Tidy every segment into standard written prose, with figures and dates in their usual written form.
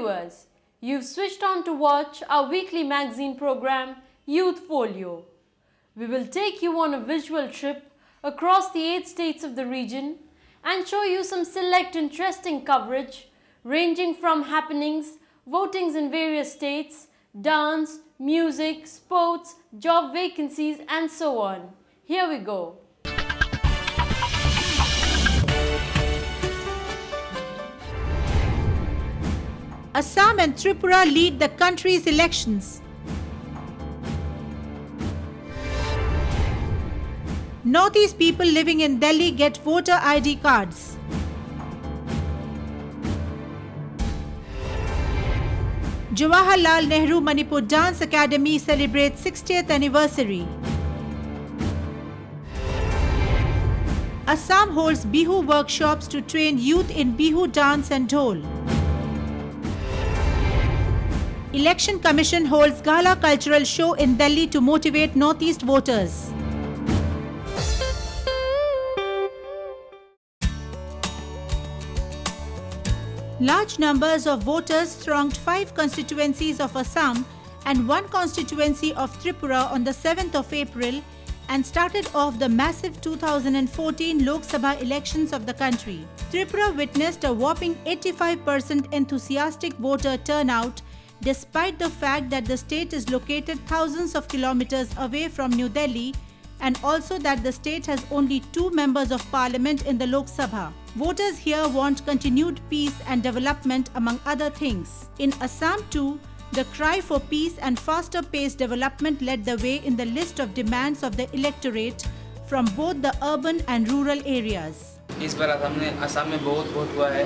viewers, you've switched on to watch our weekly magazine program, Youth Folio. We will take you on a visual trip across the 8 states of the region and show you some select interesting coverage ranging from happenings, votings in various states, dance, music, sports, job vacancies and so on. Here we go. Assam and Tripura lead the country's elections. Northeast people living in Delhi get voter ID cards. Jawaharlal Nehru Manipur Dance Academy celebrates 60th anniversary. Assam holds Bihu workshops to train youth in Bihu dance and dhol. Election Commission holds Gala Cultural Show in Delhi to motivate Northeast voters. Large numbers of voters thronged 5 constituencies of Assam and 1 constituency of Tripura on the 7th of April and started off the massive 2014 Lok Sabha elections of the country. Tripura witnessed a whopping 85% enthusiastic voter turnout despite the fact that the state is located thousands of kilometers away from New Delhi and also that the state has only 2 members of parliament in the Lok Sabha. Voters here want continued peace and development among other things. In Assam too, the cry for peace and faster paced development led the way in the list of demands of the electorate from both the urban and rural areas. इस बार असम में बहुत vote हुआ है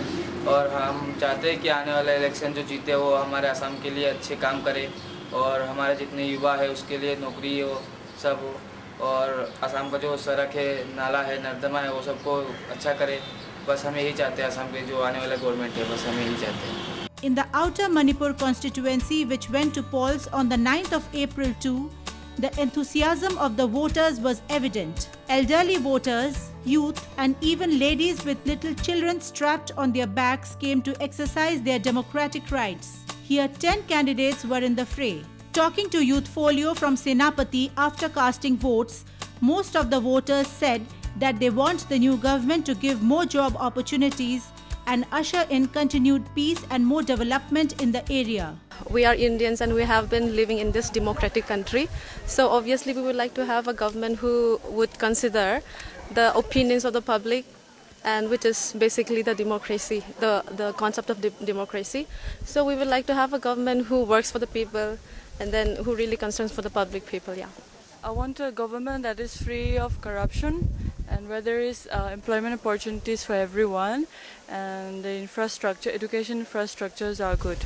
और हम चाहते हैं कि आने वाला इलेक्शन जो जीते वो हमारे असम के लिए अच्छे काम करे और हमारे जितने युवा है उसके लिए नौकरी हो सब हो और असम का जो सड़क है नाला है नर्दमा है वो सबको अच्छा करे बस हम यही चाहते हैं असम के जो आने वाला गवर्नमेंट है बस हम यही चाहते हैं. In the outer Manipur constituency which went to polls on the 9th of April too, the enthusiasm of the voters was evident. Elderly voters, youth and even ladies with little children strapped on their backs came to exercise their democratic rights. Here 10 candidates were in the fray. Talking to Youth Folio from Senapati after casting votes, most of the voters said that they want the new government to give more job opportunities and usher in continued peace and more development in the area. We are Indians and we have been living in this democratic country. So obviously we would like to have a government who would consider the opinions of the public and which is basically the democracy, the concept of democracy. So we would like to have a government who works for the people and then who really concerns for the public people, yeah. I want a government that is free of corruption and where there is employment opportunities for everyone and the infrastructure, education infrastructures are good.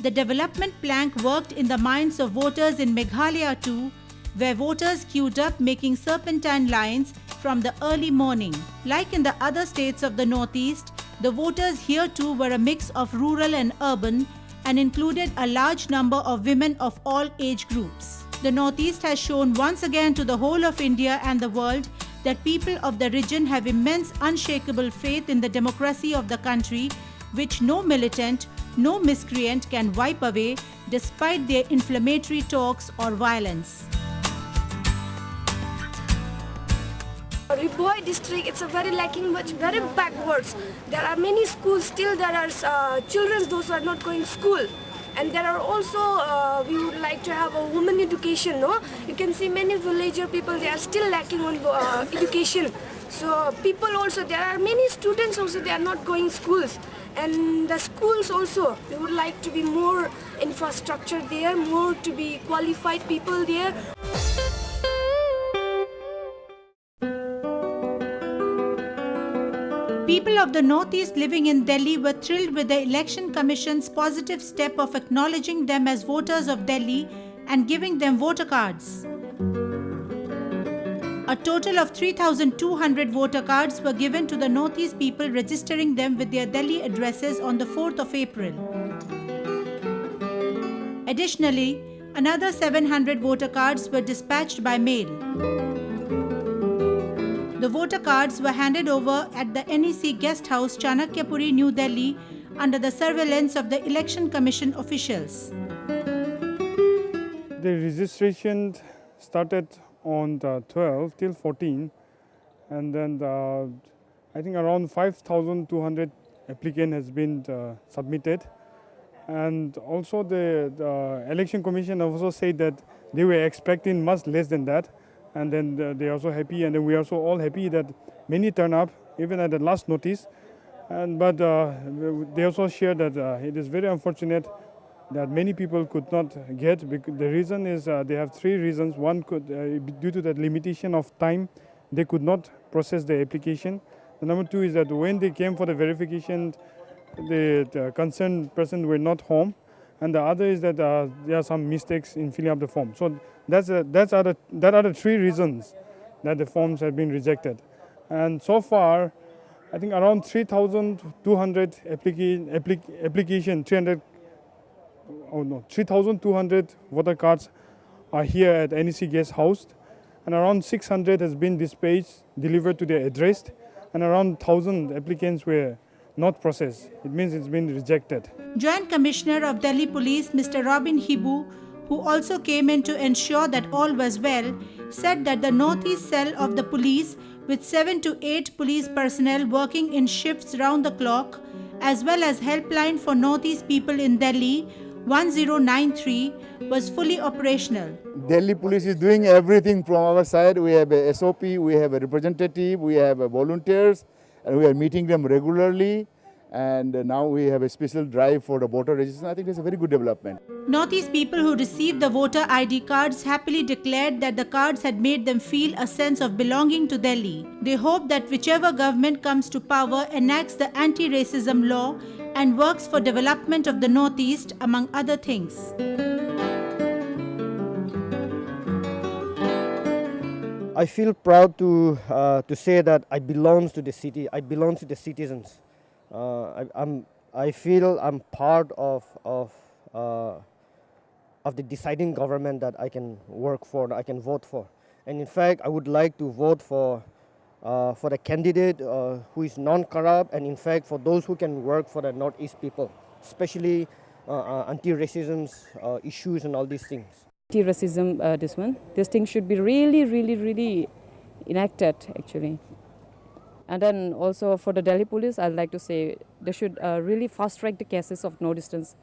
The development plank worked in the minds of voters in Meghalaya too, where voters queued up making serpentine lines from the early morning. Like in the other states of the Northeast, the voters here too were a mix of rural and urban and included a large number of women of all age groups. The Northeast has shown once again to the whole of India and the world that people of the region have immense unshakable faith in the democracy of the country, which no militant, no miscreant can wipe away despite their inflammatory talks or violence. Riboi district, it's a very lacking much, very backwards. There are many schools, still there are children those who are not going to school. And there are also, we would like to have a women education, no? You can see many villager people, they are still lacking on education. So people also, there are many students also, they are not going schools. And the schools also, we would like to be more infrastructure there, more to be qualified people there. People of the Northeast living in Delhi were thrilled with the Election Commission's positive step of acknowledging them as voters of Delhi and giving them voter cards. A total of 3,200 voter cards were given to the Northeast people, registering them with their Delhi addresses on the 4th of April. Additionally, another 700 voter cards were dispatched by mail. The voter cards were handed over at the NEC Guest House, Chanakyapuri, New Delhi, under the surveillance of the Election Commission officials. The registration started on the 12th till 14, and then I think around 5,200 applicant has been submitted. And also the Election Commission also said that they were expecting much less than that, and then they are also happy, and then we are also all happy that many turn up even at the last notice. But they also share that it is very unfortunate that many people could not get. The reason is they have three reasons. One could due to the limitation of time, they could not process the application. The number two is that when they came for the verification, the concerned person were not home, and the other is that there are some mistakes in filling up the form. So that are the three reasons that the forms have been rejected. And so far, I think around 3,200 application 3,200 voter cards are here at NEC Guest House, and around 600 has been dispatched, delivered to their address, and around 1,000 applicants were not processed. It means it's been rejected. Joint Commissioner of Delhi Police, Mr. Robin Hibu, who also came in to ensure that all was well, said that the Northeast Cell of the police, with 7 to 8 police personnel working in shifts round the clock, as well as helpline for Northeast people in Delhi, 1093, was fully operational. Delhi Police is doing everything from our side. We have a SOP, we have a representative, we have volunteers, and we are meeting them regularly. And now we have a special drive for the voter registration. I think it's a very good development. Northeast people who received the voter ID cards happily declared that the cards had made them feel a sense of belonging to Delhi. They hope that whichever government comes to power enacts the anti-racism law and works for development of the Northeast, among other things. I feel proud to say that I belong to the city. I belong to the citizens. I feel I'm part of the deciding government that I can work for, that I can vote for. And in fact, I would like to vote for the candidate who is non-corrupt, and in fact for those who can work for the Northeast people, especially anti-racism issues and all these things. Anti-racism, this thing should be really enacted actually. And then also for the Delhi police, I'd like to say they should really fast track the cases of no distance.